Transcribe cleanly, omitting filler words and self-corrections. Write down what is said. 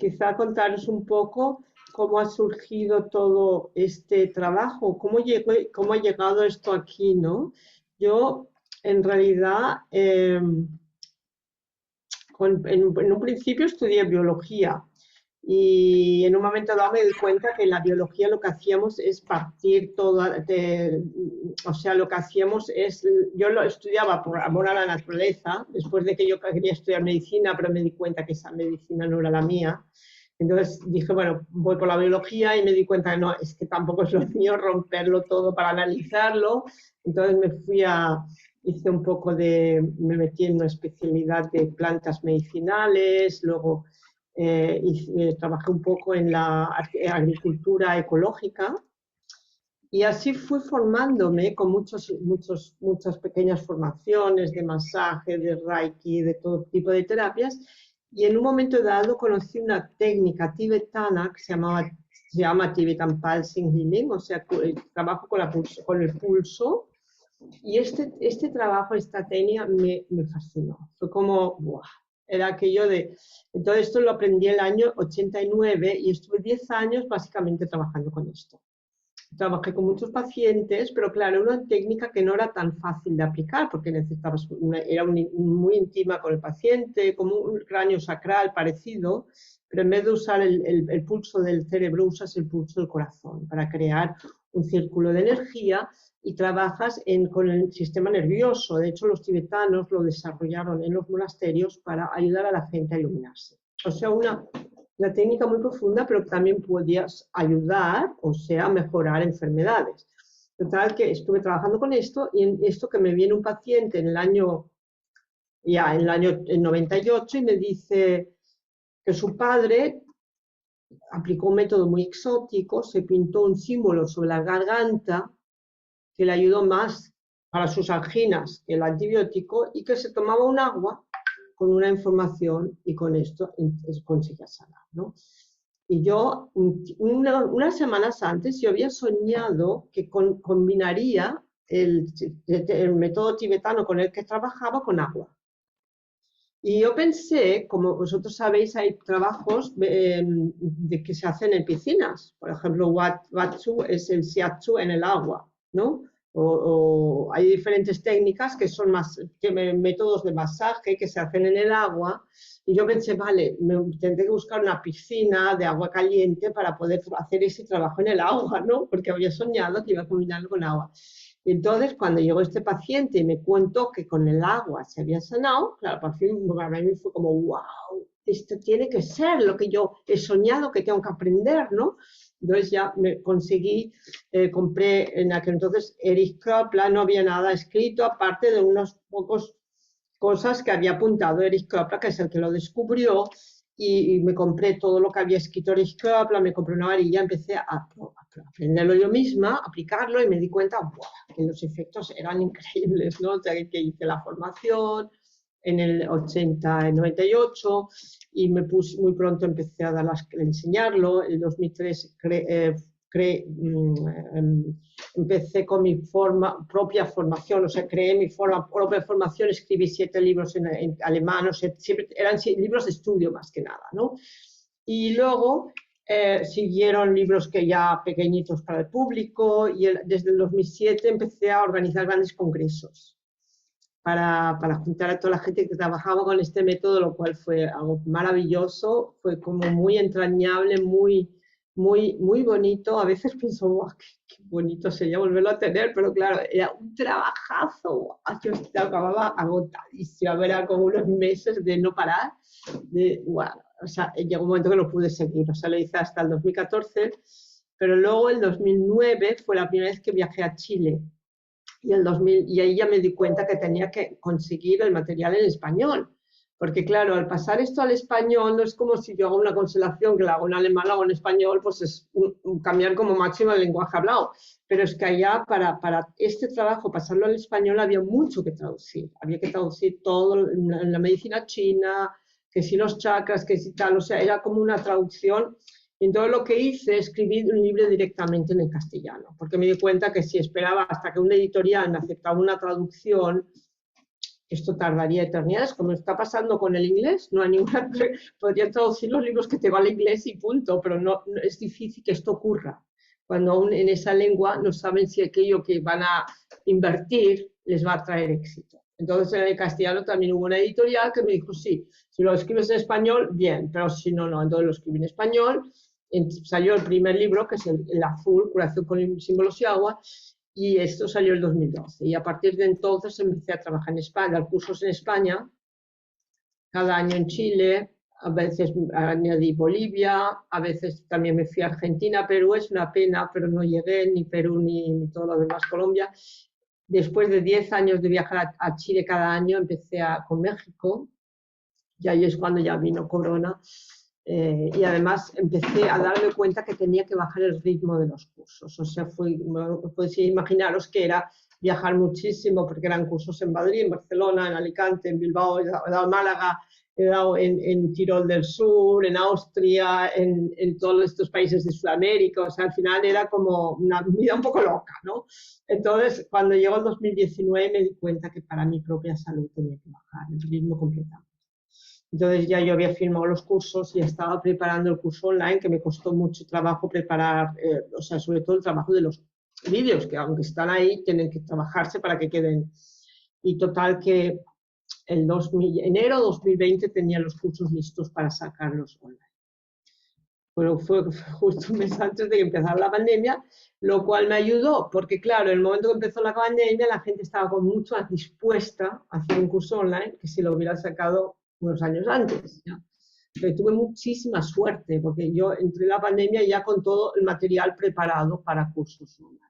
quizá contaros un poco cómo ha surgido todo este trabajo, cómo ha llegado esto aquí, ¿no? Yo, en realidad, en un principio estudié biología y en un momento dado me di cuenta que en la biología lo que hacíamos es partir o sea, lo que hacíamos es, yo lo estudiaba por amor a la naturaleza, después de que yo quería estudiar medicina, pero me di cuenta que esa medicina no era la mía. Entonces dije, bueno, voy por la biología y me di cuenta que no, es que tampoco es lo mío romperlo todo para analizarlo. Entonces hice un poco me metí en una especialidad de plantas medicinales, luego trabajé un poco en la agricultura ecológica y así fui formándome con muchas pequeñas formaciones de masaje, de reiki, de todo tipo de terapias. Y en un momento dado conocí una técnica tibetana que se llama Tibetan Pulsing Healing, o sea, trabajo con el pulso. Y este trabajo, esta técnica me fascinó. Fue como, ¡buah! Era aquello de... Entonces esto lo aprendí el año 89 y estuve 10 años básicamente trabajando con esto. Trabajé con muchos pacientes, pero claro, una técnica que no era tan fácil de aplicar porque era muy íntima con el paciente, como un cráneo sacral parecido, pero en vez de usar el pulso del cerebro, usas el pulso del corazón para crear un círculo de energía y trabajas con el sistema nervioso. De hecho, los tibetanos lo desarrollaron en los monasterios para ayudar a la gente a iluminarse. O sea, una técnica muy profunda, pero también podías ayudar, o sea, a mejorar enfermedades. Total, que estuve trabajando con esto y en esto que me viene un paciente en el año 98 y me dice que su padre aplicó un método muy exótico, se pintó un símbolo sobre la garganta que le ayudó más para sus anginas que el antibiótico y que se tomaba un agua con una información y con esto conseguía sanar, ¿no? Y yo, unas semanas antes, yo había soñado que combinaría el método tibetano con el que trabajaba con agua. Y yo pensé, como vosotros sabéis, hay trabajos que se hacen en piscinas. Por ejemplo, Watsu es el shiatsu en el agua, ¿no? O hay diferentes técnicas que son métodos de masaje que se hacen en el agua. Y yo pensé, vale, tendré que buscar una piscina de agua caliente para poder hacer ese trabajo en el agua, ¿no? Porque había soñado que iba a combinarlo con agua. Y entonces, cuando llegó este paciente y me contó que con el agua se había sanado, claro, por fin para mí fue como, wow, esto tiene que ser lo que yo he soñado, que tengo que aprender, ¿no? Entonces ya me conseguí, compré en aquel entonces Erich Köppler, no había nada escrito, aparte de unos pocos cosas que había apuntado Erich Köppler, que es el que lo descubrió, y me compré todo lo que había escrito Erich Köppler, me compré una varilla, empecé a aprenderlo yo misma, aplicarlo y me di cuenta que los efectos eran increíbles, ¿no? O sea, que hice la formación en el 98 y muy pronto empecé a enseñarlo. En 2003 empecé con mi propia formación, o sea, creé mi propia formación, escribí 7 libros en alemán, o sea, siempre eran libros de estudio más que nada, ¿no? Y luego siguieron libros que ya pequeñitos para el público y desde el 2007 empecé a organizar grandes congresos para juntar a toda la gente que trabajaba con este método, lo cual fue algo maravilloso, fue como muy entrañable, muy bonito. A veces pienso, wow, qué bonito sería volverlo a tener, pero claro, era un trabajazo. Yo acababa agotadísima, era como unos meses de no parar. O sea, llegó un momento que no pude seguir, o sea, lo hice hasta el 2014, pero luego el 2009 fue la primera vez que viajé a Chile. Y ahí ya me di cuenta que tenía que conseguir el material en español. Porque claro, al pasar esto al español no es como si yo hago una constelación que la hago en alemán, la hago en español, pues es cambiar como máximo el lenguaje hablado. Pero es que allá para este trabajo, pasarlo al español, había mucho que traducir. Había que traducir todo en la medicina china, que si los chakras, que si tal, o sea, era como una traducción. Y entonces lo que hice es escribir un libro directamente en el castellano, porque me di cuenta que si esperaba hasta que una editorial me aceptaba una traducción, Esto tardaría eternidades, como está pasando con el inglés. No hay ninguna, podría traducir los libros que te va al inglés y punto, pero no es difícil que esto ocurra. Cuando aún en esa lengua no saben si aquello que van a invertir les va a traer éxito. Entonces en el castellano también hubo una editorial que me dijo, sí, si lo escribes en español, bien, pero si no, no. Entonces lo escribí en español, salió el primer libro, que es el azul, Curación con símbolos y agua, y esto salió en 2012. Y a partir de entonces empecé a trabajar en España, dar cursos en España, cada año en Chile, a veces añadí Bolivia, a veces también me fui a Argentina, Perú, es una pena, pero no llegué ni Perú ni todo lo demás, Colombia. Después de 10 años de viajar a Chile cada año, empecé con México, y ahí es cuando ya vino Corona. Y además empecé a darme cuenta que tenía que bajar el ritmo de los cursos. O sea, podéis imaginaros que era viajar muchísimo, porque eran cursos en Madrid, en Barcelona, en Alicante, en Bilbao, he dado en Málaga, he dado en Tirol del Sur, en Austria, en todos estos países de Sudamérica. O sea, al final era como una vida un poco loca, ¿no? Entonces, cuando llegó el 2019 me di cuenta que para mi propia salud tenía que bajar el ritmo completamente. Entonces ya yo había firmado los cursos y estaba preparando el curso online, que me costó mucho trabajo preparar, o sea, sobre todo el trabajo de los vídeos, que aunque están ahí, tienen que trabajarse para que queden. Y total que enero 2020 tenía los cursos listos para sacarlos online. Bueno, fue justo un mes antes de que empezara la pandemia, lo cual me ayudó, porque claro, en el momento que empezó la pandemia, la gente estaba con mucho más dispuesta a hacer un curso online que si lo hubiera sacado unos años antes. ¿Ya? Pero tuve muchísima suerte, porque yo entré en la pandemia ya con todo el material preparado para cursos online.